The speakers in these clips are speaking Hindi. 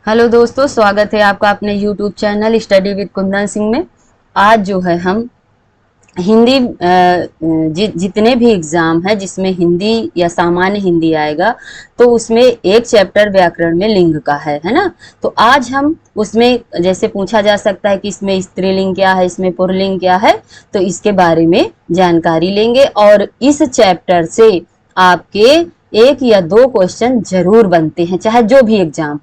हेलो दोस्तों, स्वागत है आपका अपने YouTube channel study with Kundan Singh में। आज जो है हम हिंदी जितने भी एग्जाम है जिसमें हिंदी या सामान्य हिंदी आएगा तो उसमें एक चैप्टर व्याकरण में लिंग का है ना। तो आज हम उसमें जैसे पूछा जा सकता है कि इसमें स्त्रीलिंग क्या है, इसमें पुल्लिंग क्या है, तो इसके बारे में जानकारी लेंगे और इस चैप्टर से आपके एक या दो क्वेश्चन जरूर बनते हैं, चाहे जो भी एग्जाम हो।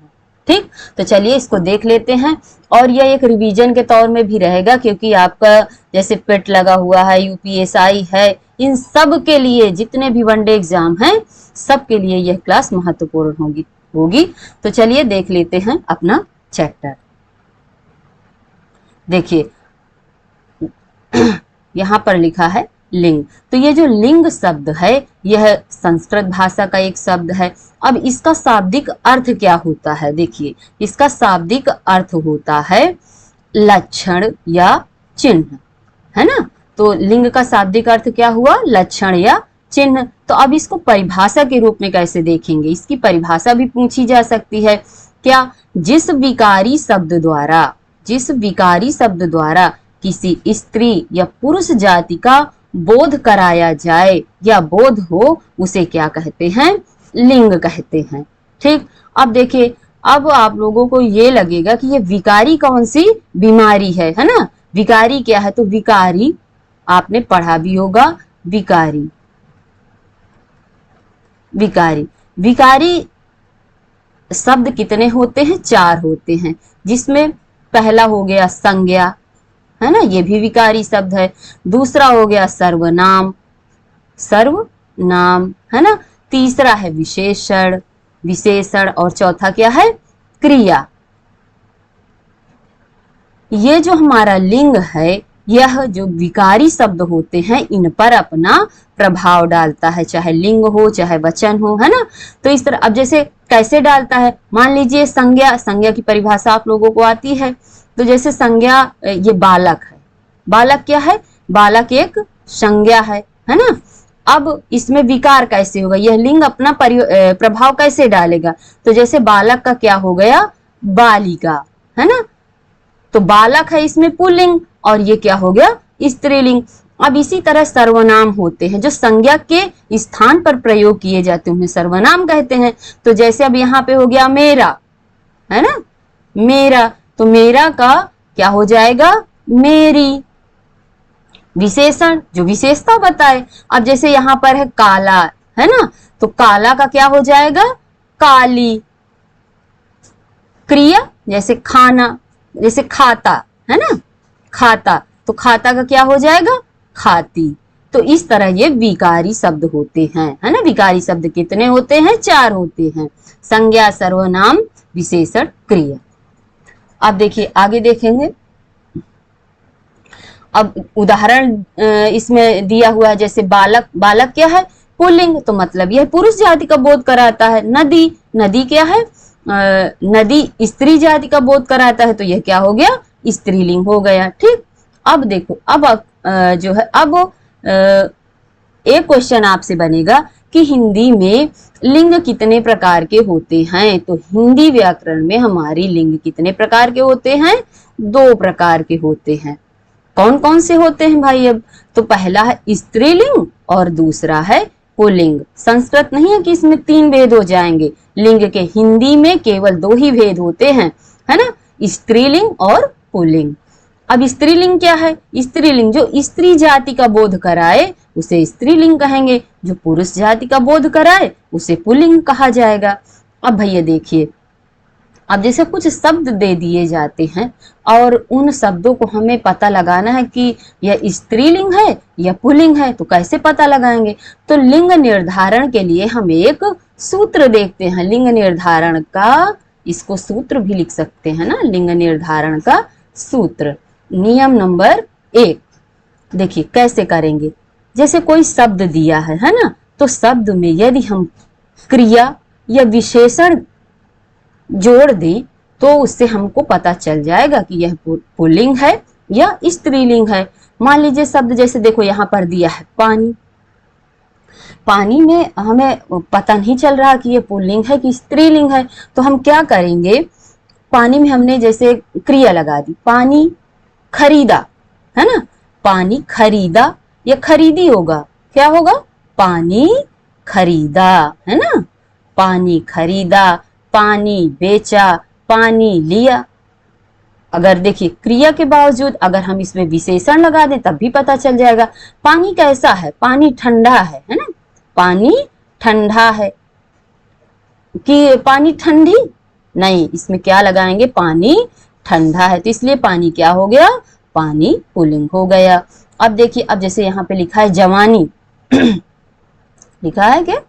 ठीक, तो चलिए इसको देख लेते हैं। और यह एक रिवीजन के तौर में भी रहेगा क्योंकि आपका जैसे पेट लगा हुआ है, यूपीएसआई है, इन सब के लिए जितने भी वनडे एग्जाम हैं सब के लिए यह क्लास महत्वपूर्ण होगी। तो चलिए देख लेते हैं अपना चैप्टर। देखिए यहाँ पर लिखा है लिंग। तो ये जो लिंग शब्द है यह संस्कृत भाषा का एक शब्द है। अब इसका शाब्दिक अर्थ क्या होता है? देखिए, इसका शाब्दिक अर्थ होता है लक्षण या चिन्ह, है ना। तो लिंग का शाब्दिक अर्थ क्या हुआ? लक्षण या चिन्ह। तो अब इसको परिभाषा के रूप में कैसे देखेंगे? इसकी परिभाषा भी पूछी जा सकती है। क्या? जिस विकारी शब्द द्वारा किसी स्त्री या पुरुष जाति का बोध कराया जाए या बोध हो, उसे क्या कहते हैं? लिंग कहते हैं। ठीक, अब देखिए, अब आप लोगों को ये लगेगा कि ये विकारी कौन सी बीमारी है ना। विकारी क्या है? तो विकारी आपने पढ़ा भी होगा, विकारी विकारी विकारी शब्द कितने होते हैं? 4 होते हैं, जिसमें पहला हो गया संज्ञा, है ना, ये भी विकारी शब्द है। दूसरा हो गया सर्वनाम है ना। तीसरा है विशेषण और चौथा क्या है? क्रिया। ये जो हमारा लिंग है, यह जो विकारी शब्द होते हैं इन पर अपना प्रभाव डालता है, चाहे लिंग हो चाहे वचन हो, है ना। तो इस तरह, अब जैसे कैसे डालता है? मान लीजिए संज्ञा की परिभाषा आप लोगों को आती है। तो जैसे संज्ञा, ये बालक है। बालक क्या है? बालक एक संज्ञा है ना। अब इसमें विकार कैसे होगा? यह लिंग अपना प्रभाव कैसे डालेगा? तो जैसे बालक का क्या हो गया? बालिका, है ना। तो बालक है इसमें पुल्लिंग और ये क्या हो गया? स्त्रीलिंग। अब इसी तरह सर्वनाम होते हैं जो संज्ञा के स्थान पर प्रयोग किए जाते हैं, उन्हें सर्वनाम कहते हैं। तो जैसे अब यहाँ पे हो गया मेरा, है ना, मेरा। तो मेरा का क्या हो जाएगा? मेरी। विशेषण जो विशेषता बताए। अब जैसे यहाँ पर है काला, है ना, तो काला का क्या हो जाएगा? काली। क्रिया जैसे खाना, जैसे खाता, है ना, खाता। तो खाता का क्या हो जाएगा? खाती। तो इस तरह ये विकारी शब्द होते हैं, है ना। विकारी शब्द कितने होते हैं? 4 होते हैं, संज्ञा, सर्वनाम, विशेषण, क्रिया। अब देखिए आगे देखेंगे। अब उदाहरण इसमें दिया हुआ है, जैसे बालक क्या है? पुल्लिंग, तो मतलब यह पुरुष जाति का बोध कराता है। नदी क्या है? नदी स्त्री जाति का बोध कराता है, तो यह क्या हो गया? स्त्रीलिंग हो गया। ठीक, अब देखो, अब जो है, अब एक क्वेश्चन आपसे बनेगा कि हिंदी में लिंग कितने प्रकार के होते हैं? तो हिंदी व्याकरण में हमारी लिंग कितने प्रकार के होते हैं? 2 प्रकार के होते हैं। कौन कौन से होते हैं भाई? अब तो पहला है स्त्रीलिंग और दूसरा है पुल्लिंग। संस्कृत नहीं है कि इसमें 3 भेद हो जाएंगे। लिंग के हिंदी में केवल 2 ही भेद होते हैं, है ना, स्त्रीलिंग और पुल्लिंग। अब स्त्रीलिंग क्या है? स्त्रीलिंग जो स्त्री जाति का बोध कराए उसे स्त्रीलिंग कहेंगे, जो पुरुष जाति का बोध कराए उसे पुल्लिंग कहा जाएगा। अब भैया देखिए, अब जैसे कुछ शब्द दे दिए जाते हैं और उन शब्दों को हमें पता लगाना है कि यह स्त्रीलिंग है या पुल्लिंग है, तो कैसे पता लगाएंगे? तो लिंग निर्धारण के लिए हम एक सूत्र देखते हैं। लिंग निर्धारण का, इसको सूत्र भी लिख सकते हैं ना, लिंग निर्धारण का सूत्र। नियम नंबर 1, देखिए कैसे करेंगे। जैसे कोई शब्द दिया है ना, तो शब्द में यदि हम क्रिया या विशेषण जोड़ दें तो उससे हमको पता चल जाएगा कि यह पुल्लिंग है या स्त्रीलिंग है। मान लीजिए शब्द जैसे देखो यहाँ पर दिया है पानी। पानी में हमें पता नहीं चल रहा कि ये पुल्लिंग है कि स्त्रीलिंग है, तो हम क्या करेंगे? पानी में हमने जैसे क्रिया लगा दी, पानी खरीदा, है ना, पानी खरीदा या खरीदी होगा, क्या होगा, पानी खरीदा, है ना, पानी खरीदा, पानी बेचा, पानी लिया। अगर देखिए क्रिया के बावजूद अगर हम इसमें विशेषण लगा दें तब भी पता चल जाएगा। पानी कैसा है, पानी ठंडा है ना, पानी ठंडा है कि पानी ठंडी, नहीं, इसमें क्या लगाएंगे, पानी ठंडा है, तो इसलिए पानी क्या हो गया, पानी पुल्लिंग हो गया। अब देखिए, अब जैसे यहाँ पे लिखा है जवानी लिखा है क्या,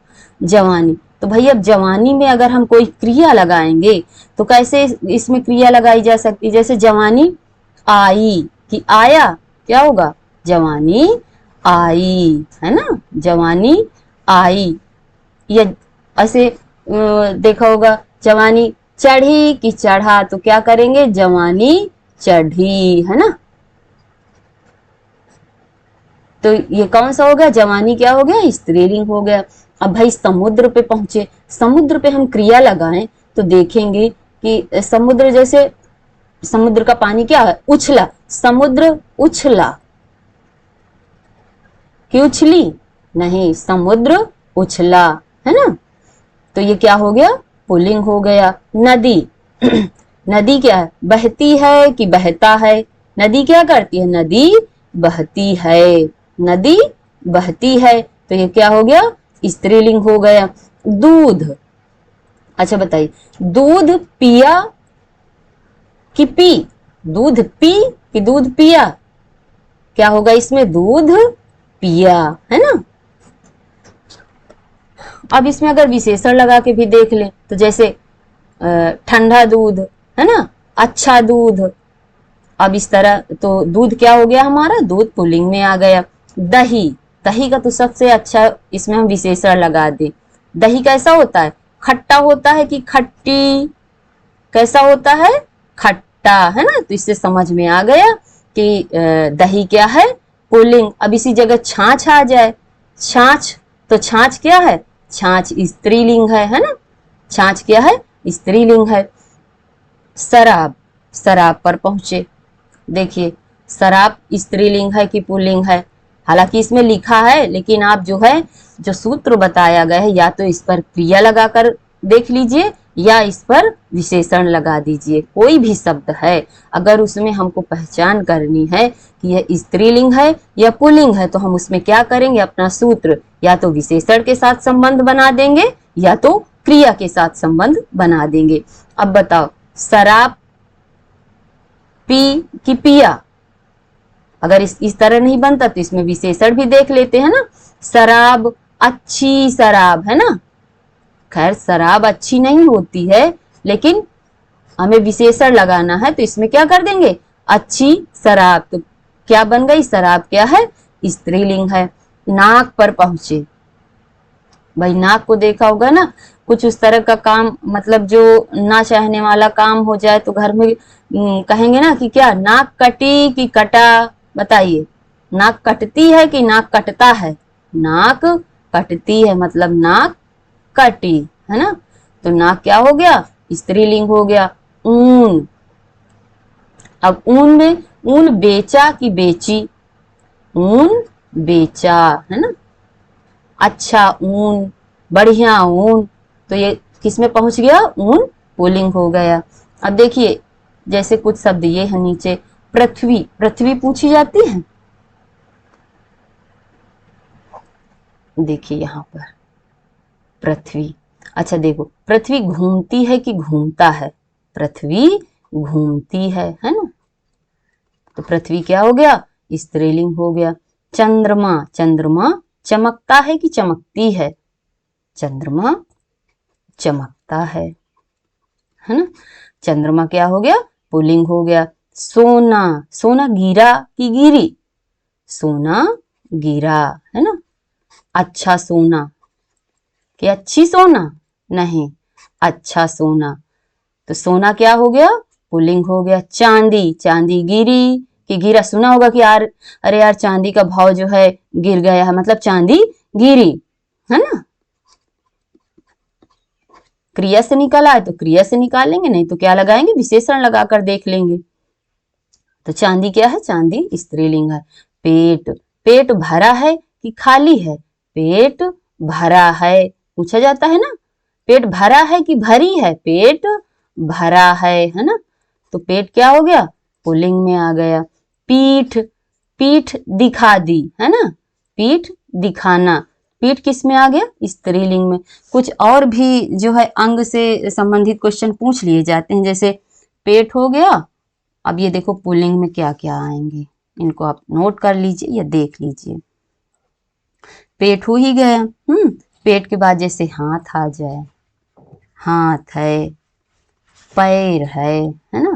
जवानी, तो भाई अब जवानी में अगर हम कोई क्रिया लगाएंगे तो कैसे इसमें क्रिया लगाई जा सकती है, जैसे जवानी आई कि आया, क्या होगा, जवानी आई, है ना, जवानी आई। या ऐसे देखा होगा जवानी चढ़ी कि चढ़ा, तो क्या करेंगे, जवानी चढ़ी, है ना, तो ये कौन सा हो गया, जवानी क्या हो गया, स्त्रीलिंग हो गया। अब भाई समुद्र पे पहुंचे, समुद्र पे हम क्रिया लगाएं तो देखेंगे कि समुद्र, जैसे समुद्र का पानी क्या है, उछला, समुद्र उछला कि उछली, नहीं, समुद्र उछला, है ना, तो ये क्या हो गया, पुल्लिंग हो गया। नदी नदी क्या है, बहती है कि बहता है, नदी क्या करती है, नदी बहती है, नदी बहती है, तो ये क्या हो गया, स्त्रीलिंग हो गया। दूध, अच्छा बताइए, दूध पिया कि पी, दूध पी कि दूध पिया, क्या होगा इसमें, दूध पिया, है ना। अब इसमें अगर विशेषण लगा के भी देख लें तो जैसे ठंडा दूध, है ना, अच्छा दूध, अब इस तरह तो दूध क्या हो गया हमारा, दूध पुल्लिंग में आ गया। दही, दही का तो सबसे अच्छा इसमें हम विशेषण लगा दें, दही कैसा होता है, खट्टा होता है कि खट्टी, कैसा होता है, खट्टा, है ना, तो इससे समझ में आ गया कि दही क्या है, पुल्लिंग। अब इसी जगह छाछ आ जाए, छाछ, तो छाछ क्या है, छाछ स्त्रीलिंग है ना, छाछ क्या है, स्त्रीलिंग है। शराब, शराब पर पहुंचे, देखिए शराब स्त्रीलिंग है कि पुल्लिंग है, हालांकि इसमें लिखा है लेकिन आप जो है जो सूत्र बताया गया है या तो इस पर क्रिया लगाकर देख लीजिए या इस पर विशेषण लगा दीजिए। कोई भी शब्द है अगर उसमें हमको पहचान करनी है कि यह स्त्रीलिंग है या पुल्लिंग है तो हम उसमें क्या करेंगे, अपना सूत्र या तो विशेषण के साथ संबंध बना देंगे या तो क्रिया के साथ संबंध बना देंगे। अब बताओ, शराब पी कि पिया, अगर इस तरह नहीं बनता तो इसमें विशेषण भी देख लेते हैं ना, शराब अच्छी शराब, है ना, खैर शराब अच्छी नहीं होती है लेकिन हमें विशेषण लगाना है तो इसमें क्या कर देंगे, अच्छी शराब, तो क्या बन गई, शराब क्या है, स्त्रीलिंग है। नाक पर पहुंचे, भाई नाक को देखा होगा ना, कुछ उस तरह का काम, मतलब जो ना चाहने वाला काम हो जाए तो घर में कहेंगे ना कि क्या नाक कटी कि कटा, बताइए, नाक कटती है कि नाक कटता है, नाक कटती है मतलब नाक कटी, है ना, तो नाक क्या हो गया, स्त्रीलिंग हो गया। ऊन, अब ऊन में, ऊन बेचा कि बेची, ऊन बेचा, है ना, अच्छा ऊन, बढ़िया ऊन, तो ये किस में पहुंच गया, ऊन पुल्लिंग हो गया। अब देखिए जैसे कुछ शब्द ये है नीचे, पृथ्वी, पृथ्वी पूछी जाती है, देखिए यहां पर पृथ्वी, अच्छा देखो पृथ्वी घूमती है कि घूमता है, पृथ्वी घूमती है ना, तो पृथ्वी क्या हो गया, स्त्रीलिंग हो गया। चंद्रमा, चंद्रमा चमकता है कि चमकती है, चंद्रमा चमकता है ना, चंद्रमा क्या हो गया, पुल्लिंग हो गया। सोना, सोना गिरा कि गिरी, सोना गिरा, है ना, अच्छा सोना कि अच्छी सोना, नहीं, अच्छा सोना, तो सोना क्या हो गया, पुल्लिंग हो गया। चांदी, चांदी गिरी कि गिरा, सुना होगा कि यार अरे यार चांदी का भाव जो है गिर गया है, मतलब चांदी गिरी, है ना, क्रिया से निकला है तो क्रिया से निकालेंगे, नहीं तो क्या लगाएंगे, विशेषण लगाकर देख लेंगे। तो चांदी क्या है, चांदी स्त्रीलिंग है। पेट, पेट भरा है कि खाली है, पेट भरा है पूछा जाता है ना, पेट भरा है कि भरी है, पेट भरा है ना। तो पेट क्या हो गया, पुल्लिंग में आ गया। पीठ, पीठ दिखा दी है ना, पीठ दिखाना, पीठ किस में आ गया, स्त्रीलिंग में। कुछ और भी जो है अंग से संबंधित क्वेश्चन पूछ लिए जाते हैं, जैसे पेट हो गया। अब ये देखो पुल्लिंग में क्या क्या आएंगे, इनको आप नोट कर लीजिए या देख लीजिए। पेट हो ही गया, पेट के बाद जैसे हाथ आ जाए, हाथ है, पैर है ना,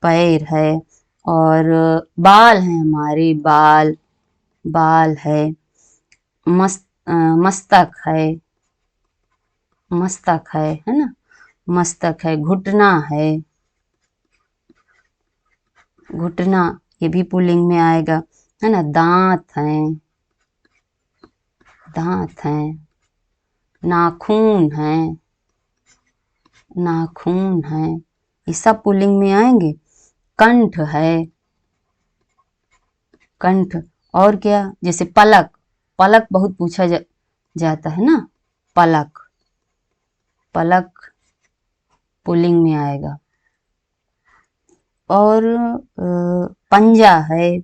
पैर है, और बाल है हमारे, बाल, बाल है, मस्तक है, मस्तक है ना, मस्तक है, घुटना है, घुटना, ये भी पुल्लिंग में आएगा है ना। दांत है, दांत है, नाखून है, नाखून है, ये सब पुल्लिंग में आएंगे। कंठ है, कंठ, और क्या, जैसे पलक, पलक बहुत पूछा जाता है ना, पलक, पलक पुल्लिंग में आएगा। और पंजा है,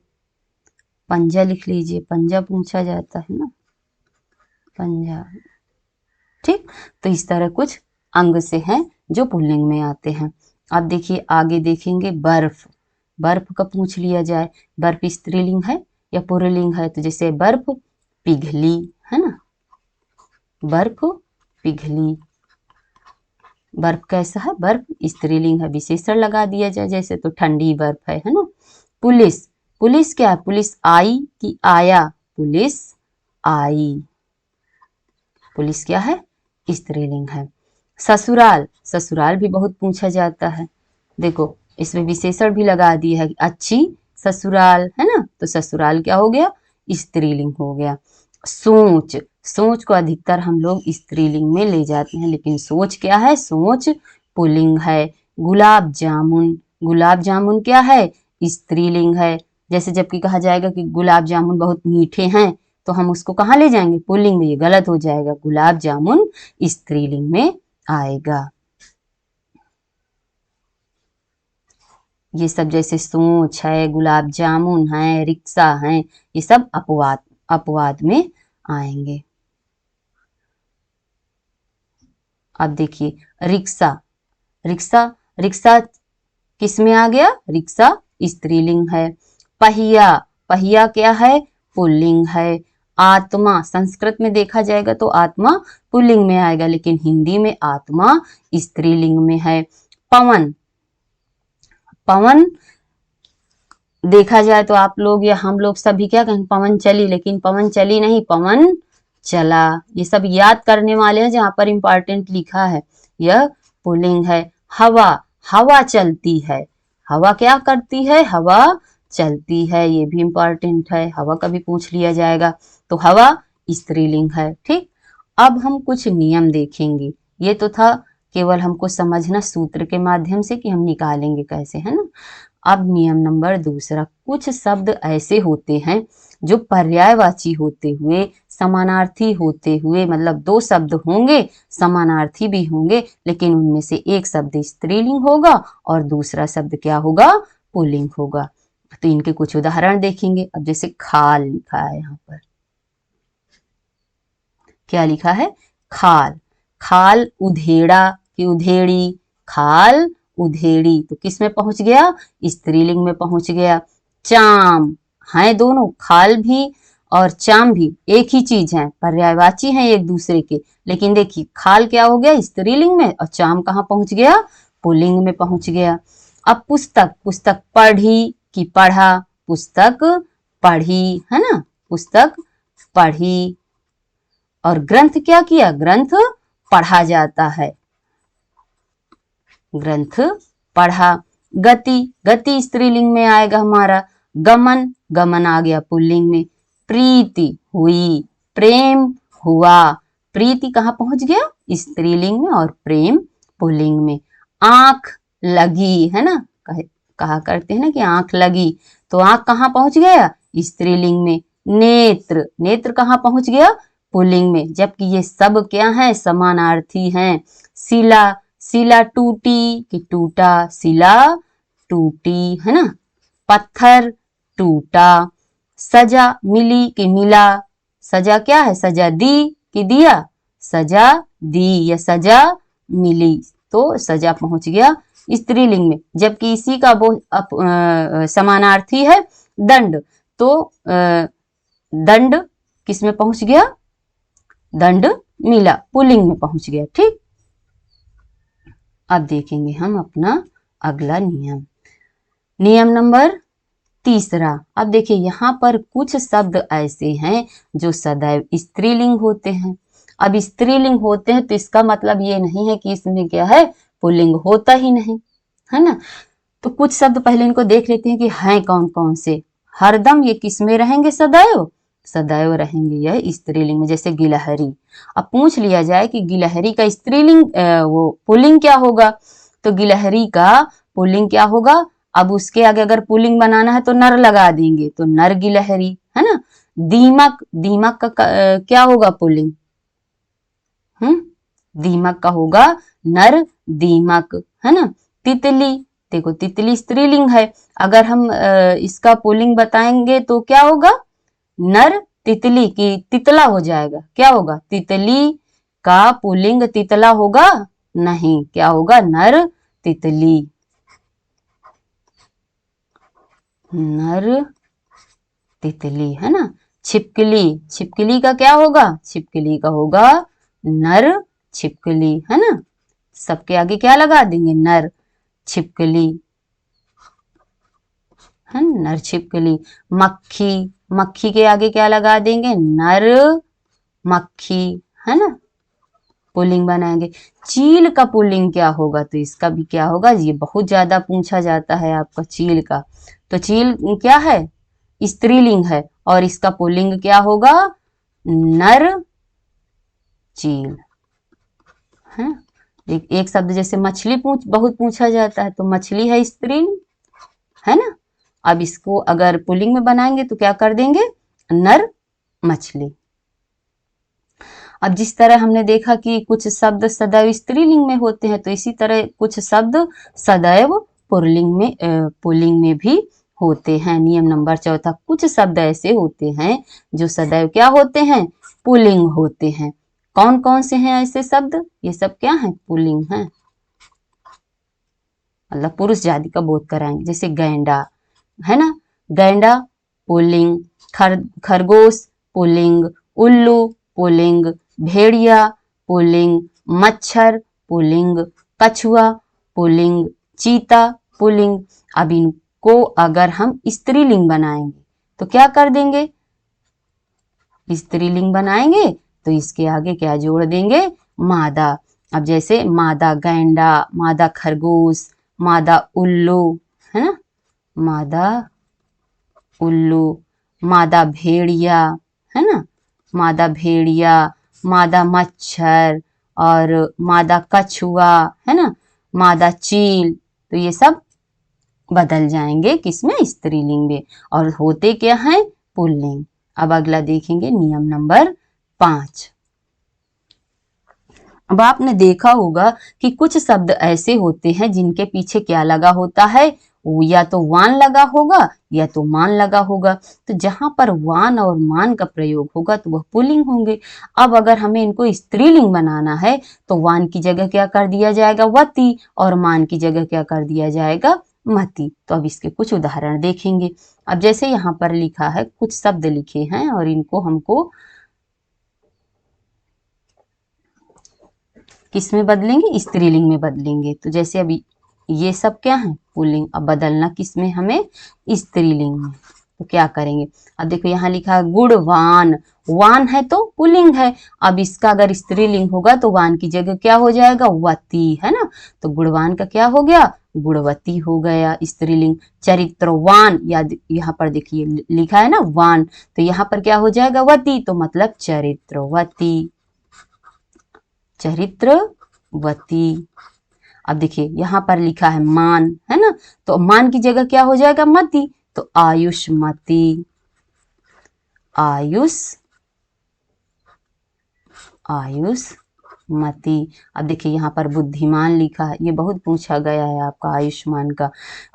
पंजा लिख लीजिए, पंजा पूछा जाता है ना, पंजा। ठीक, तो इस तरह कुछ अंग से हैं जो पुल्लिंग में आते हैं। अब देखिए आगे देखेंगे बर्फ, बर्फ का पूछ लिया जाए, बर्फ स्त्रीलिंग है या पुल्लिंग है, तो जैसे बर्फ पिघली है ना, बर्फ पिघली। बर्फ कैसा है, बर्फ स्त्रीलिंग है, विशेषण लगा दिया जाए जैसे, तो ठंडी बर्फ है ना। पुलिस, पुलिस क्या है, पुलिस आई कि आया, पुलिस आई, पुलिस क्या है, स्त्रीलिंग है। ससुराल, ससुराल भी बहुत पूछा जाता है, देखो इसमें विशेषण भी लगा दिया है, अच्छी ससुराल है ना, तो ससुराल क्या हो गया, स्त्रीलिंग हो गया। सोच, सोच को अधिकतर हम लोग स्त्रीलिंग में ले जाते हैं, लेकिन सोच क्या है, सोच पुल्लिंग है। गुलाब जामुन, गुलाब जामुन क्या है, स्त्रीलिंग है। जैसे जबकि कहा जाएगा कि गुलाब जामुन बहुत मीठे हैं, तो हम उसको कहाँ ले जाएंगे, पुल्लिंग में, ये गलत हो जाएगा, गुलाब जामुन स्त्रीलिंग में आएगा। ये सब जैसे सोच है, गुलाब जामुन है, रिक्शा है, ये सब अपवाद, अपवाद में आएंगे। अब देखिए रिक्शा, रिक्शा, रिक्शा किस में आ गया, रिक्शा स्त्रीलिंग है। पहिया, पहिया क्या है, पुल्लिंग है। आत्मा, संस्कृत में देखा जाएगा तो आत्मा पुल्लिंग में आएगा, लेकिन हिंदी में आत्मा स्त्रीलिंग में है। पवन, पवन देखा जाए तो आप लोग या हम लोग सभी क्या कहेंगे, पवन चली, लेकिन पवन चली नहीं, पवन चला। ये सब याद करने वाले हैं, जहां पर इंपॉर्टेंट लिखा है, यह पुल्लिंग है। हवा, हवा चलती है, हवा क्या करती है, हवा चलती है, ये भी इंपॉर्टेंट है, हवा का भी पूछ लिया जाएगा, तो हवा स्त्रीलिंग है। ठीक, अब हम कुछ नियम देखेंगे, ये तो था केवल हमको समझना सूत्र के माध्यम से कि हम निकालेंगे कैसे, है ना। अब नियम नंबर दूसरा, कुछ शब्द ऐसे होते हैं जो पर्यायवाची होते हुए, समानार्थी होते हुए, मतलब दो शब्द होंगे समानार्थी भी होंगे, लेकिन उनमें से एक शब्द स्त्रीलिंग होगा और दूसरा शब्द क्या होगा, पुल्लिंग होगा। तो इनके कुछ उदाहरण देखेंगे। अब जैसे खाल लिखा है यहाँ पर, क्या लिखा है, खाल, खाल उधेड़ा कि उधेड़ी, खाल उधेड़ी, तो किस में पहुंच गया, स्त्रीलिंग में पहुंच गया। चाम है, दोनों खाल भी और चाम भी एक ही चीज है, पर्यायवाची हैं एक दूसरे के, लेकिन देखिए खाल क्या हो गया, स्त्रीलिंग में, और चाम कहाँ पहुंच गया, पुल्लिंग में पहुंच गया। अब पुस्तक, पुस्तक पढ़ी कि पढ़ा, पुस्तक पढ़ी है ना, पुस्तक पढ़ी। और ग्रंथ क्या किया, ग्रंथ पढ़ा जाता है, ग्रंथ पढ़ा। गति, गति स्त्रीलिंग में आएगा हमारा। गमन, गमन आ गया पुल्लिंग में। प्रीति हुई, प्रेम हुआ, प्रीति कहाँ पहुंच गया, स्त्रीलिंग में और प्रेम पुल्लिंग में। आंख लगी, है ना, कहा करते हैं ना कि आंख लगी, तो आंख कहाँ पहुंच गया? स्त्रीलिंग में। नेत्र, नेत्र कहाँ पहुंच गया? पुल्लिंग में। जबकि ये सब क्या है? समानार्थी हैं। शिला, शिला टूटी कि टूटा, शिला टूटी, है ना। पत्थर टूटा। सजा मिली कि मिला, सजा क्या है? सजा दी कि दिया, सजा दी या सजा मिली, तो सजा पहुंच गया स्त्रीलिंग में। जबकि इसी का वो समानार्थी है दंड, तो दंड किस में पहुंच गया? दंड मिला, पुल्लिंग में पहुंच गया। ठीक, अब देखेंगे हम अपना अगला नियम, नियम नंबर तीसरा। अब देखिए यहाँ पर कुछ शब्द ऐसे हैं जो सदैव स्त्रीलिंग होते हैं। अब स्त्रीलिंग होते हैं तो इसका मतलब ये नहीं है कि इसमें क्या है? पुल्लिंग होता ही नहीं, है ना। तो कुछ शब्द पहले इनको देख लेते हैं कि हैं कौन कौन से। हरदम ये किस में रहेंगे? सदैव, सदैव रहेंगे यह स्त्रीलिंग में। जैसे गिलहरी, अब पूछ लिया जाए कि गिलहरी का स्त्रीलिंग वो पुल्लिंग क्या होगा, तो गिलहरी का पुल्लिंग क्या होगा? अब उसके आगे अगर पुल्लिंग बनाना है तो नर लगा देंगे, तो नर गिलहरी, है ना। दीमक, दीमक का क्या होगा पुल्लिंग? दीमक का होगा नर दीमक, है ना। तितली, देखो तितली स्त्रीलिंग है, अगर हम इसका पुल्लिंग बताएंगे तो क्या होगा? नर तितली की तितला हो जाएगा। क्या होगा? तितली का पुल्लिंग तितला होगा नहीं, क्या होगा? नर तितली, नर तितली, है ना। छिपकली, छिपकली का क्या होगा? छिपकली का होगा नर छिपकली, है ना। सबके आगे क्या लगा देंगे? नर छिपकली, है नर छिपकली। मक्खी, मक्खी के आगे क्या लगा देंगे? नर मक्खी, है ना, पुल्लिंग बनाएंगे। चील का पुल्लिंग क्या होगा? तो इसका भी क्या होगा? ये बहुत ज्यादा पूछा जाता है आपका चील का। तो चील क्या है? स्त्रीलिंग है, और इसका पुल्लिंग क्या होगा? नर चील, है। एक शब्द जैसे मछली बहुत पूछा जाता है, तो मछली है स्त्रीलिंग, है ना। अब इसको अगर पुल्लिंग में बनाएंगे तो क्या कर देंगे? नर मछली। अब जिस तरह हमने देखा कि कुछ शब्द सदैव स्त्रीलिंग में होते हैं, तो इसी तरह कुछ शब्द सदैव पुल्लिंग में भी होते हैं। नियम नंबर चौथा, कुछ शब्द ऐसे होते हैं जो सदैव क्या होते हैं? पुल्लिंग होते हैं। कौन कौन से हैं ऐसे शब्द? ये सब क्या है? पुल्लिंग हैं, मतलब पुरुष जाति का बोध कराएंगे। जैसे गैंडा, है ना, गैंडा पुल्लिंग। खरगोश पुल्लिंग। उल्लू पुल्लिंग। भेड़िया पुल्लिंग। मच्छर पुल्लिंग। कछुआ पुल्लिंग। चीता पुल्लिंग। अब इनको अगर हम स्त्रीलिंग बनाएंगे तो क्या कर देंगे? स्त्रीलिंग बनाएंगे तो इसके आगे क्या जोड़ देंगे? मादा। अब जैसे मादा गैंडा, मादा खरगोश, मादा उल्लू, है ना, मादा उल्लू, मादा भेड़िया, है ना, मादा भेड़िया, मादा मच्छर और मादा कछुआ, है ना, मादा चील। तो ये सब बदल जाएंगे किसमें? स्त्रीलिंग में, और होते क्या हैं? पुल्लिंग। अब अगला देखेंगे नियम नंबर 5। अब आपने देखा होगा कि कुछ शब्द ऐसे होते हैं जिनके पीछे क्या लगा होता है? या तो वान लगा होगा या तो मान लगा होगा। तो जहां पर वान और मान का प्रयोग होगा तो वह पुल्लिंग होंगे। अब अगर हमें इनको स्त्रीलिंग बनाना है तो वान की जगह क्या कर दिया जाएगा? वती, और मान की जगह क्या कर दिया जाएगा? मती। तो अब इसके कुछ उदाहरण देखेंगे। अब जैसे यहाँ पर लिखा है, कुछ शब्द लिखे हैं और इनको हमको किस में बदलेंगे? स्त्रीलिंग में बदलेंगे। तो जैसे अभी ये सब क्या है? पुल्लिंग। अब बदलना किस में हमें? स्त्रीलिंग में। तो क्या करेंगे? अब देखो यहाँ लिखा है गुणवान। वान है तो पुल्लिंग है, अब इसका अगर स्त्रीलिंग होगा तो वान की जगह क्या हो जाएगा? वती, है ना। तो गुणवान का क्या हो गया? गुणवती हो गया स्त्रीलिंग। चरित्रवान, याद यहाँ पर देखिए लिखा है ना वान, तो यहाँ पर क्या हो जाएगा? वती, तो मतलब चरित्रवती। चरित्रवती। अब देखिए यहाँ पर लिखा है मान, है ना, तो मान की जगह क्या हो जाएगा, मति, तो आयुष्मती, आयुष्मती। अब देखिए यहाँ पर बुद्धिमान लिखा है, ये बहुत पूछा गया है आपका आयुष्मान का।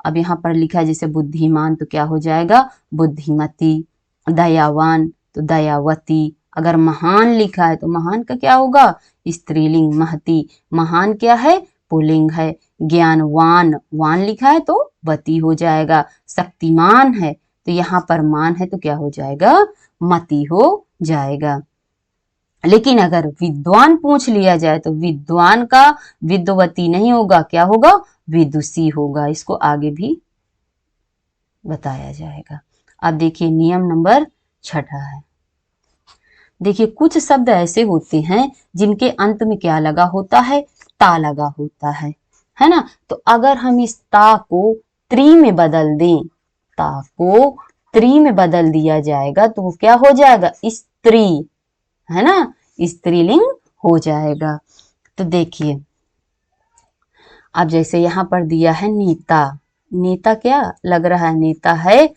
अब यहाँ पर लिखा है जैसे बुद्धिमान तो क्या हो जाएगा, बुद्धिमती। दयावान तो दयावती। अगर महान लिखा है तो महान का क्या होगा, स्त्रीलिंग, महती। महान क्या है, पुल्लिंग है। ज्ञानवान, वान लिखा है तो वती हो जाएगा। शक्तिमान है तो यहाँ पर मान है तो क्या हो जाएगा, मति हो जाएगा। लेकिन अगर विद्वान पूछ लिया जाए तो विद्वान का विद्वती नहीं होगा, क्या होगा, विदुषी होगा। इसको आगे भी बताया जाएगा। अब देखिए नियम नंबर 6 है। देखिए कुछ शब्द ऐसे होते हैं जिनके अंत में क्या लगा होता है, ता लगा होता है ना। तो अगर हम इस ता को त्री में बदल दें, ता को त्री में बदल दिया जाएगा तो वो क्या हो जाएगा, स्त्री, है ना, स्त्रीलिंग हो जाएगा। तो देखिए अब जैसे यहाँ पर दिया है नेता, नेता क्या लग रहा है, नेता है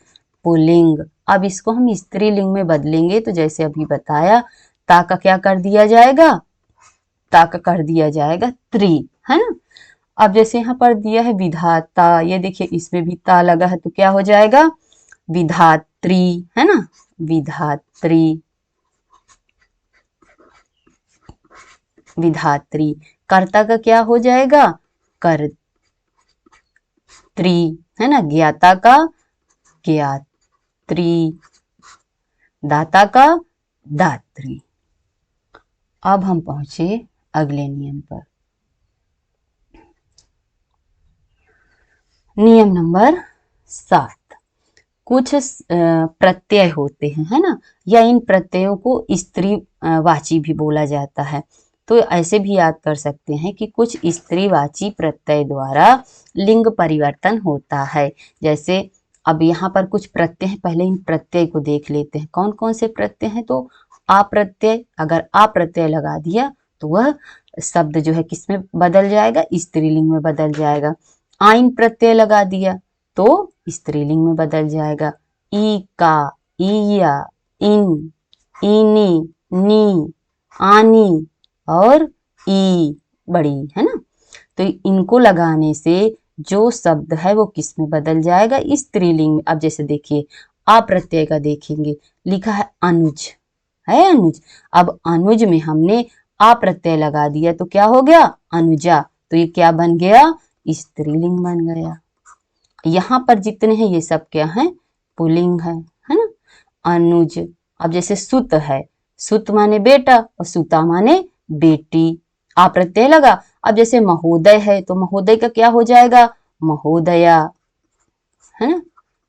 पुल्लिंग। अब इसको हम स्त्रीलिंग में बदलेंगे तो जैसे अभी बताया, ता का क्या कर दिया जाएगा, ता का कर दिया जाएगा त्री, है ना। अब जैसे यहाँ पर दिया है विधाता, ये देखिए इसमें भी ता लगा है तो क्या हो जाएगा, विधात्री, है ना, विधात्री, विधात्री। कर्ता का क्या हो जाएगा, कर्त्री, है ना। ज्ञाता का ज्ञात्री, दाता का दात्री। अब हम पहुंचे अगले नियम पर। नियम नंबर 7। कुछ प्रत्यय होते हैं, है ना, या इन प्रत्ययों को स्त्री वाची भी बोला जाता है। तो ऐसे भी याद कर सकते हैं कि कुछ स्त्रीवाची प्रत्यय द्वारा लिंग परिवर्तन होता है। जैसे अब यहाँ पर कुछ प्रत्यय हैं, पहले इन प्रत्यय को देख लेते हैं कौन कौन से प्रत्यय हैं। तो आ प्रत्यय, अगर आ प्रत्यय लगा दिया तो वह शब्द जो है किसमें बदल जाएगा, स्त्रीलिंग में बदल जाएगा। आइन प्रत्यय लगा दिया तो स्त्रीलिंग में बदल जाएगा। ई का, ईया, इन, इनी, नी, आनी और ई बड़ी, है ना। तो इनको लगाने से जो शब्द है वो किस में बदल जाएगा, स्त्रीलिंग में। अब जैसे देखिए आ प्रत्यय का देखेंगे, लिखा है अनुज, है अनुज। अब अनुज में हमने आ प्रत्यय लगा दिया तो क्या हो गया, अनुजा। तो ये क्या बन गया, स्त्रीलिंग बन गया। यहाँ पर जितने हैं ये सब क्या है, पुल्लिंग है ना। अनुज। अब जैसे सुत है, सुत माने बेटा और सुता माने बेटी, आ प्रत्यय लगा। अब जैसे महोदय है तो महोदय का क्या हो जाएगा, महोदया, है ना,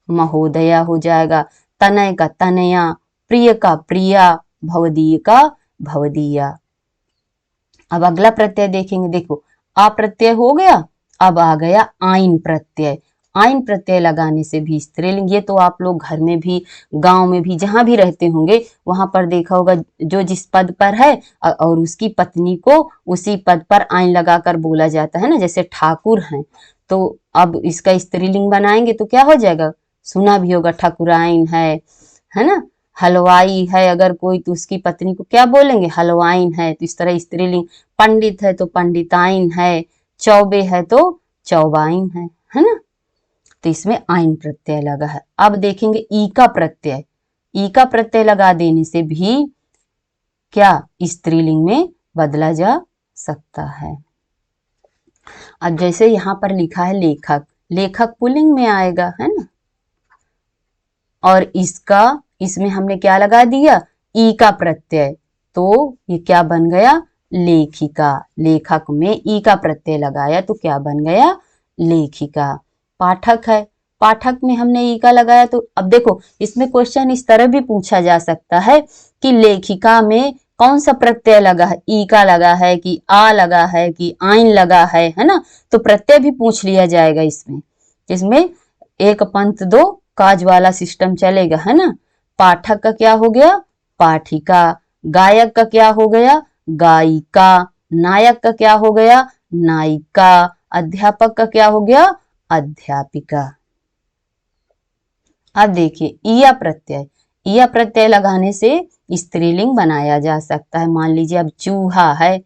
महोदया हो जाएगा। तनय का तनया, प्रिय का प्रिया, भवदीय का भवदीया। अब अगला प्रत्यय देखेंगे, देखो आ प्रत्यय हो गया, अब आ गया आइन प्रत्यय। आइन प्रत्यय लगाने से भी स्त्रीलिंग। ये तो आप लोग घर में भी, गांव में भी, जहां भी रहते होंगे वहां पर देखा होगा, जो जिस पद पर है और उसकी पत्नी को उसी पद पर आइन लगाकर बोला जाता है ना। जैसे ठाकुर हैं तो अब इसका स्त्रीलिंग बनाएंगे तो क्या हो जाएगा, सुना भी होगा, ठाकुराइन है ना। हलवाई है अगर कोई तो उसकी पत्नी को क्या बोलेंगे, हलवाइन है। तो इस तरह स्त्रीलिंग। पंडित है तो पंडिताइन है, चौबे है तो चौबाइन है ना। तो इसमें आइन प्रत्यय लगा है। अब देखेंगे ई का प्रत्यय, ई का प्रत्यय लगा देने से भी क्या स्त्रीलिंग में बदला जा सकता है। अब जैसे यहां पर लिखा है लेखक, लेखक पुल्लिंग में आएगा, है ना। और इसका, इसमें हमने क्या लगा दिया, ई का प्रत्यय, तो ये क्या बन गया, लेखिका। लेखक में ई का प्रत्यय लगाया तो क्या बन गया, लेखिका। पाठक है, पाठक में हमने ई का लगाया तो अब देखो इसमें क्वेश्चन इस तरह भी पूछा जा सकता है कि लेखिका में कौन सा प्रत्यय लगा है, ई का लगा है कि आ लगा है कि आइन लगा है ना। तो प्रत्यय भी पूछ लिया जाएगा इसमें। इसमें एक पंथ दो काज वाला सिस्टम चलेगा, है ना। पाठक का क्या हो गया, पाठिका। गायक का क्या हो गया, गायिका। नायक का क्या हो गया, नायिका। अध्यापक का क्या हो गया, अध्यापिका। अब देखिए ईया प्रत्यय, ईया प्रत्यय लगाने से स्त्रीलिंग बनाया जा सकता है। मान लीजिए अब चूहा है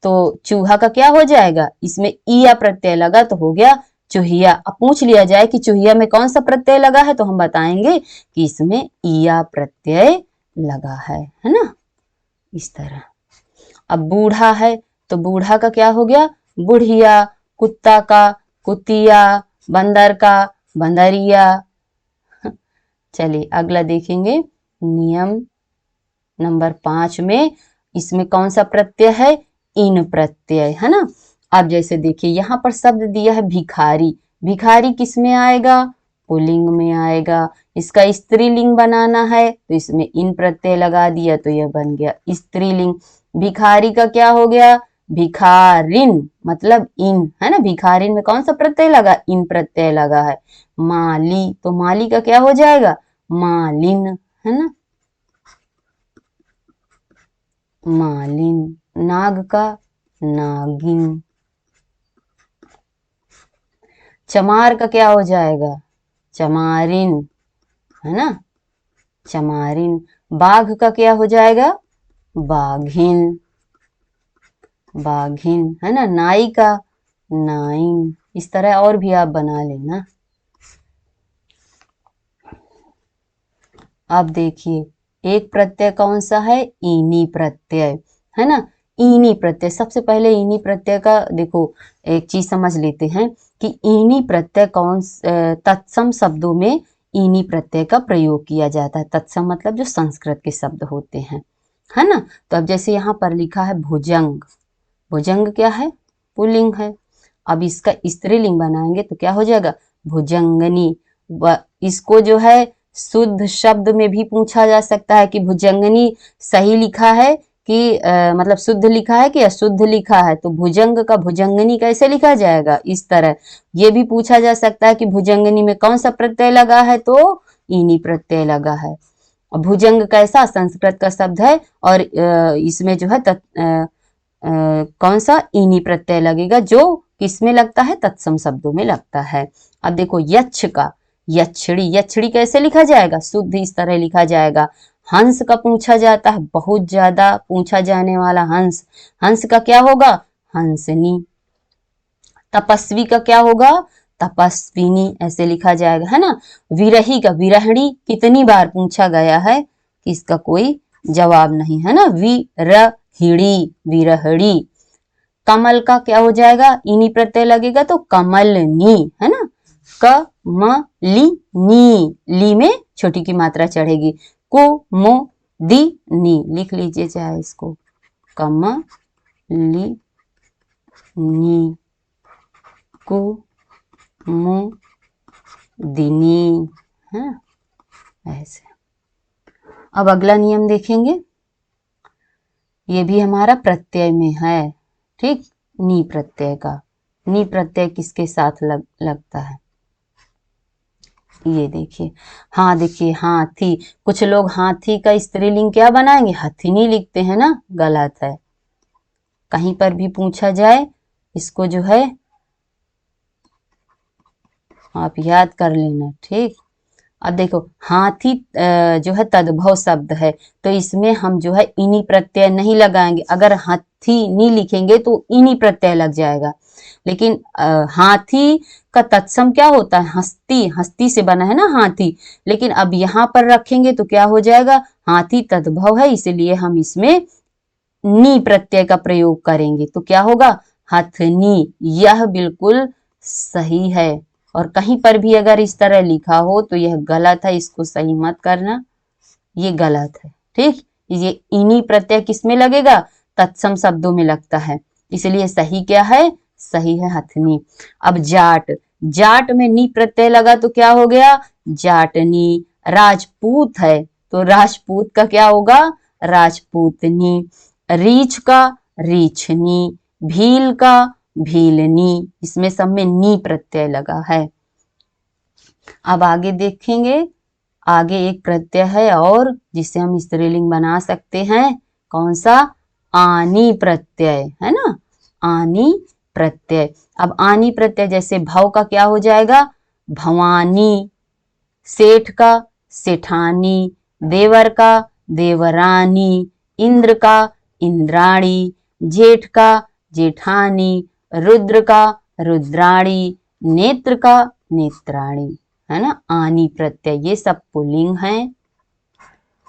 तो चूहा का क्या हो जाएगा, इसमें ईया प्रत्यय लगा तो हो गया चूहिया। अब पूछ लिया जाए कि चूहिया में कौन सा प्रत्यय लगा है तो हम बताएंगे कि इसमें ईया प्रत्यय लगा है ना, इस तरह। अब बूढ़ा है तो बूढ़ा का क्या हो गया, बुढ़िया। कुत्ता का कुतिया, बंदर का बंदरिया। चलिए अगला देखेंगे, नियम नंबर 5 में इसमें कौन सा प्रत्यय है, इन प्रत्यय, है ना। अब जैसे देखिए यहाँ पर शब्द दिया है भिखारी, भिखारी किस में आएगा, पुल्लिंग में आएगा। इसका स्त्रीलिंग बनाना है तो इसमें इन प्रत्यय लगा दिया तो यह बन गया स्त्रीलिंग। भिखारी का क्या हो गया, भिखारिन, मतलब इन, है ना। भिखारिन में कौन सा प्रत्यय लगा, इन प्रत्यय लगा है। माली, तो माली का क्या हो जाएगा, मालिन, है ना, मालिन। नाग का नागिन। चमार का क्या हो जाएगा, चमारिन, है ना, चमारिन। बाघ का क्या हो जाएगा, बाघिन, बाघिन, है ना। नाई का नाइन। इस तरह और भी आप बना लेना। अब देखिए एक प्रत्यय कौन सा है, ईनी प्रत्यय, है ना। ईनी प्रत्यय, सबसे पहले ईनी प्रत्यय का देखो एक चीज समझ लेते हैं कि ईनी प्रत्यय कौन, तत्सम शब्दों में ईनी प्रत्यय का प्रयोग किया जाता है। तत्सम मतलब जो संस्कृत के शब्द होते हैं, है ना। तो अब जैसे यहाँ पर लिखा है भुजंग, भुजंग क्या है, पुल्लिंग है। अब इसका स्त्रीलिंग बनाएंगे तो क्या हो जाएगा, भुजंगनी। इसको जो है शुद्ध शब्द में भी पूछा जा सकता है कि भुजंगनी सही लिखा है कि मतलब शुद्ध लिखा है कि अशुद्ध लिखा है। तो भुजंग का भुजंगनी कैसे लिखा जाएगा, इस तरह। ये भी पूछा जा सकता है कि भुजंगनी में कौन सा प्रत्यय लगा है, तो ईनी प्रत्यय लगा है। भुजंग कैसा, संस्कृत का शब्द है और इसमें जो है कौन सा, ईनी प्रत्यय लगेगा जो किसमें लगता है, तत्सम शब्दों में लगता है। अब देखो यक्ष का यक्षड़ी, यक्षड़ी कैसे लिखा जाएगा, शुद्ध इस तरह लिखा जाएगा। हंस का पूछा जाता है, बहुत ज्यादा पूछा जाने वाला हंस, हंस का क्या होगा, हंसनी। तपस्वी का क्या होगा, तपस्विनी, ऐसे लिखा जाएगा, है ना। विरही का विरहणी कितनी बार पूछा गया है कि इसका कोई जवाब नहीं, है ना, विरहिणी, विरहणी। कमल का क्या हो जाएगा, इनी प्रत्यय लगेगा तो कमलनी, है ना, कमलिनी, ली में छोटी की मात्रा चढ़ेगी। कुमुदिनी लिख लीजिए चाहे इसको, कमलिनी, कुमुदिनी, है ऐसे। अब अगला नियम देखेंगे, ये भी हमारा प्रत्यय में है, ठीक। नी प्रत्यय का, नी प्रत्यय किसके साथ लगता है, ये देखिए। हाँ देखिए हाथी, कुछ लोग हाथी का स्त्रीलिंग क्या बनाएंगे, हथिनी लिखते हैं ना, गलत है। कहीं पर भी पूछा जाए इसको जो है आप याद कर लेना, ठीक। अब देखो हाथी जो है तद्भव शब्द है तो इसमें हम जो है इनी प्रत्यय नहीं लगाएंगे। अगर हाथी नी लिखेंगे तो इनी प्रत्यय लग जाएगा। लेकिन हाथी का तत्सम क्या होता है, हस्ती, हस्ती से बना है ना हाथी। लेकिन अब यहाँ पर रखेंगे तो क्या हो जाएगा, हाथी तद्भव है इसलिए हम इसमें नी प्रत्यय का प्रयोग करेंगे तो क्या होगा, हथनी। यह बिल्कुल सही है। और कहीं पर भी अगर इस तरह लिखा हो तो यह गलत है, इसको सही मत करना, ये गलत है, ठीक। ये इनी प्रत्यय किसमें लगेगा, तत्सम शब्दों में लगता है, इसलिए सही क्या है, सही है हथनी। अब जाट, जाट में नी प्रत्यय लगा तो क्या हो गया, जाटनी। राजपूत है तो राजपूत का क्या होगा, राजपूतनी। रीछ का रीछनी, भील का भीलनी, इसमें सब में नी प्रत्यय लगा है। अब आगे देखेंगे, आगे एक प्रत्यय है और जिससे हम स्त्रीलिंग बना सकते हैं, कौन सा, आनी प्रत्यय, है ना, आनी प्रत्यय। अब आनी प्रत्यय जैसे भव का क्या हो जाएगा, भवानी, सेठ का सेठानी, देवर का देवरानी, इंद्र का इंद्राणी, जेठ का जेठानी, रुद्र का रुद्राणी, नेत्र का नेत्राणी, है ना, आनी प्रत्यय। ये सब पुल्लिंग हैं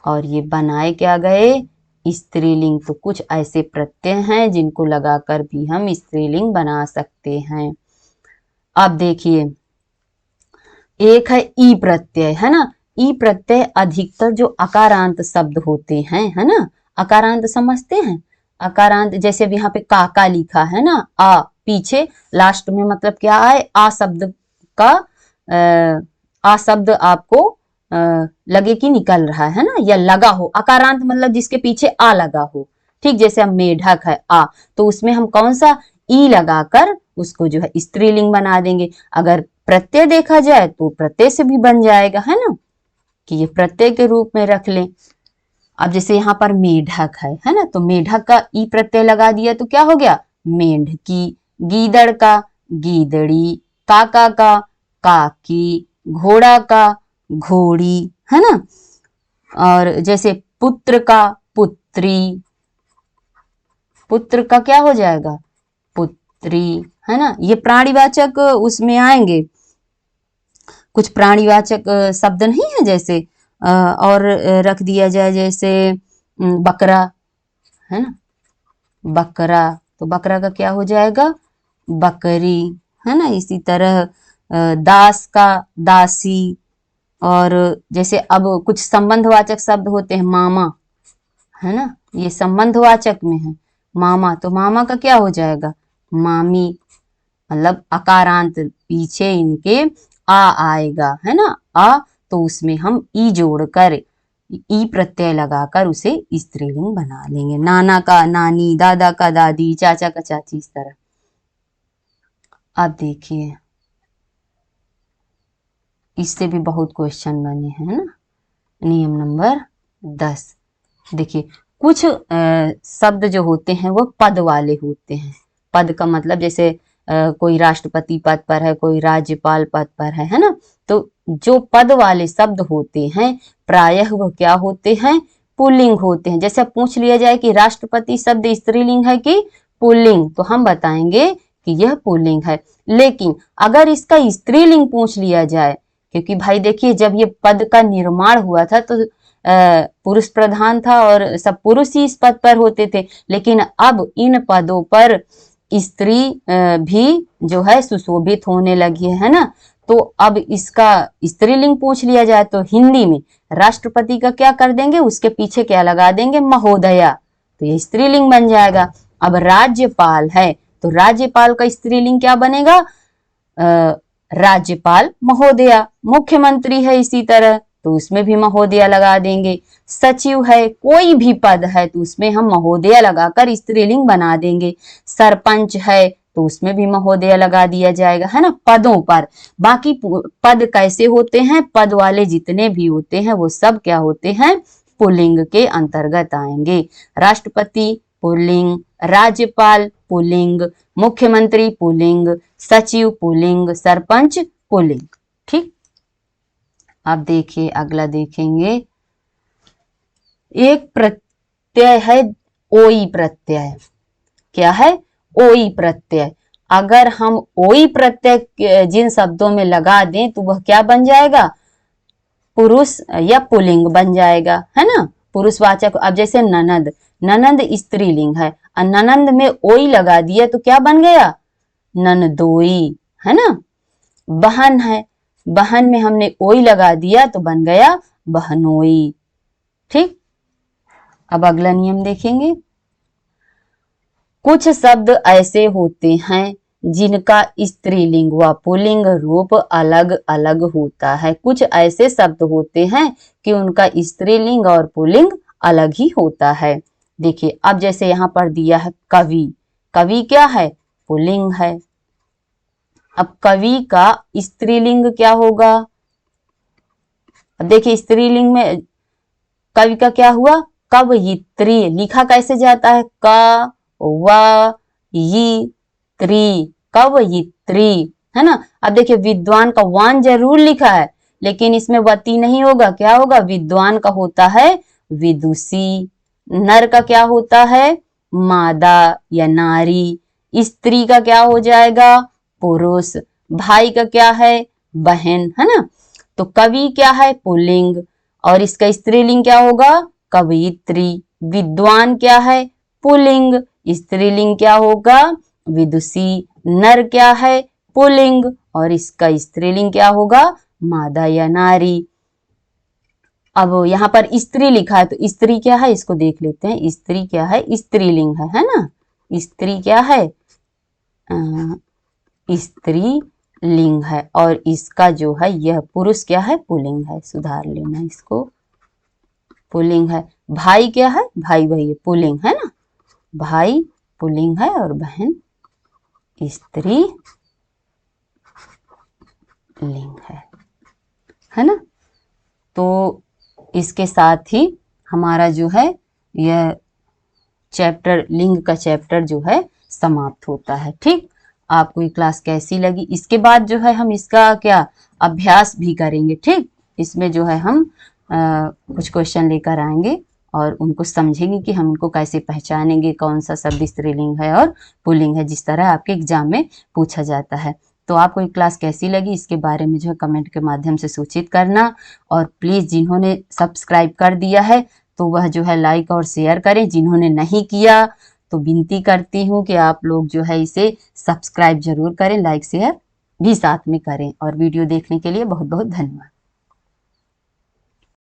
और ये बनाए क्या गए, स्त्रीलिंग। तो कुछ ऐसे प्रत्यय हैं जिनको लगाकर भी हम स्त्रीलिंग बना सकते हैं। अब देखिए, एक है ई प्रत्यय, है ना। ई प्रत्यय अधिकतर जो अकारांत शब्द होते हैं, है ना, अकारांत समझते हैं, अकारांत जैसे अब यहाँ पे काका लिखा है ना, आ पीछे लास्ट में मतलब क्या आए, आ शब्द का आ शब्द आपको लगे कि निकल रहा है ना, या लगा हो। अकारांत मतलब जिसके पीछे आ लगा हो। ठीक, जैसे अब मेढक है आ, तो उसमें हम कौन सा ई लगाकर उसको जो है स्त्रीलिंग बना देंगे। अगर प्रत्यय देखा जाए तो प्रत्यय से भी बन जाएगा, है ना, कि ये प्रत्यय के रूप में रख लें। अब जैसे यहाँ पर मेढक है ना, तो मेढक का ई प्रत्यय लगा दिया तो क्या हो गया, मेंढकी, गीदड़ का गीदड़ी, काका का काकी, घोड़ा का घोड़ी, है ना। और जैसे पुत्र का पुत्री, पुत्र का क्या हो जाएगा, पुत्री, है ना। ये प्राणीवाचक उसमें आएंगे, कुछ प्राणीवाचक शब्द नहीं है, जैसे और रख दिया जाए जैसे बकरा, है ना, बकरा, तो बकरा का क्या हो जाएगा, बकरी, है ना। इसी तरह दास का दासी, और जैसे अब कुछ संबंधवाचक शब्द होते हैं, मामा, है ना, ये संबंधवाचक में है, मामा, तो मामा का क्या हो जाएगा, मामी, मतलब अकारांत पीछे इनके आ आएगा, है ना, आ, तो उसमें हम ई जोड़कर ई प्रत्यय लगाकर उसे स्त्रीलिंग बना लेंगे। नाना का नानी, दादा का दादी, चाचा का चाची, इस तरह। अब देखिए, इससे भी बहुत क्वेश्चन बने हैं ना। नियम नंबर 10, देखिए, कुछ शब्द जो होते हैं वो पद वाले होते हैं। पद का मतलब जैसे कोई राष्ट्रपति पद पर है, कोई राज्यपाल पद पर है ना। तो जो पद वाले शब्द होते हैं प्रायः वह क्या होते हैं, पुल्लिंग होते हैं। जैसे पूछ लिया जाए कि राष्ट्रपति शब्द स्त्रीलिंग है कि पुल्लिंग, तो हम बताएंगे कि यह पुल्लिंग है। लेकिन अगर इसका स्त्रीलिंग पूछ लिया जाए, क्योंकि भाई देखिए, जब ये पद का निर्माण हुआ था तो पुरुष प्रधान था और सब पुरुष ही इस पद पर होते थे। लेकिन अब इन पदों पर स्त्री भी जो है सुशोभित होने लगी है ना। तो अब इसका स्त्रीलिंग पूछ लिया जाए तो हिंदी में राष्ट्रपति का क्या कर देंगे, उसके पीछे क्या लगा देंगे, महोदया, तो ये स्त्रीलिंग बन जाएगा। अब राज्यपाल है तो राज्यपाल का स्त्रीलिंग क्या बनेगा, राज्यपाल महोदया। मुख्यमंत्री है इसी तरह, तो उसमें भी महोदया लगा देंगे। सचिव है, कोई भी पद है तो उसमें हम महोदया लगाकर स्त्रीलिंग बना देंगे। सरपंच है तो उसमें भी महोदया लगा दिया जाएगा, है ना, पदों पर। बाकी पद कैसे होते हैं, पद वाले जितने भी होते हैं वो सब क्या होते हैं, पुल्लिंग के अंतर्गत आएंगे। राष्ट्रपति पुल्लिंग, राज्यपाल पुल्लिंग, मुख्यमंत्री पुल्लिंग, सचिव पुल्लिंग, सरपंच पुल्लिंग। ठीक, अब देखिए अगला देखेंगे, एक प्रत्यय है ओई प्रत्यय। क्या है, ओई प्रत्यय। अगर हम ओई प्रत्यय जिन शब्दों में लगा दें तो वह क्या बन जाएगा, पुरुष या पुल्लिंग बन जाएगा, है ना, पुरुषवाचक। अब जैसे ननद, ननद स्त्रीलिंग है, और ननद में ओई लगा दिया तो क्या बन गया, ननदोई, है ना। बहन है, बहन में हमने ओई लगा दिया तो बन गया बहनोई। ठीक, अब अगला नियम देखेंगे। कुछ शब्द ऐसे होते हैं जिनका स्त्रीलिंग व पुल्लिंग रूप अलग अलग होता है। कुछ ऐसे शब्द होते हैं कि उनका स्त्रीलिंग और पुल्लिंग अलग ही होता है। देखिए, अब जैसे यहाँ पर दिया है कवि, कवि क्या है, पुल्लिंग है। अब कवि का स्त्रीलिंग क्या होगा, अब देखिए स्त्रीलिंग में कवि का क्या हुआ, कवयित्री लिखा कैसे जाता है? क व यी त्री, कवयित्री, है ना। अब देखिए विद्वान का वान जरूर लिखा है, लेकिन इसमें वती नहीं होगा, क्या होगा? विद्वान का होता है विदुषी, नर का क्या होता है? मादा या नारी, स्त्री का क्या हो जाएगा? पुरुष, भाई का क्या है? बहन, है ना। तो कवि क्या है? पुल्लिंग, और इसका स्त्रीलिंग क्या होगा? कवयित्री। विद्वान क्या है? पुल्लिंग, स्त्रीलिंग क्या होगा? विदुषी। नर क्या है? पुल्लिंग, और इसका स्त्रीलिंग क्या होगा? मादा या नारी। अब यहाँ पर स्त्री लिखा है, तो स्त्री क्या है इसको देख लेते हैं। स्त्री क्या है? स्त्रीलिंग है ना। स्त्री क्या है? स्त्री लिंग है, और इसका जो है यह पुरुष क्या है? पुल्लिंग है, सुधार लेना इसको, पुल्लिंग है। भाई क्या है? भाई भाई पुल्लिंग है ना, भाई पुल्लिंग है, और बहन स्त्री लिंग है ना। तो इसके साथ ही हमारा जो है यह चैप्टर, लिंग का चैप्टर जो है समाप्त होता है। ठीक, आपको ये क्लास कैसी लगी? इसके बाद जो है हम इसका क्या अभ्यास भी करेंगे। ठीक, इसमें जो है हम कुछ क्वेश्चन लेकर आएंगे और उनको समझेंगे कि हम उनको कैसे पहचानेंगे, कौन सा शब्द स्त्रीलिंग है और पुल्लिंग है, जिस तरह आपके एग्जाम में पूछा जाता है। तो आपको ये क्लास कैसी लगी इसके बारे में जो है कमेंट के माध्यम से सूचित करना, और प्लीज़ जिन्होंने सब्सक्राइब कर दिया है तो वह जो है लाइक और शेयर करें। जिन्होंने नहीं किया तो विनती करती हूँ कि आप लोग जो है इसे सब्सक्राइब जरूर करें, लाइक शेयर भी साथ में करें। और वीडियो देखने के लिए बहुत बहुत धन्यवाद।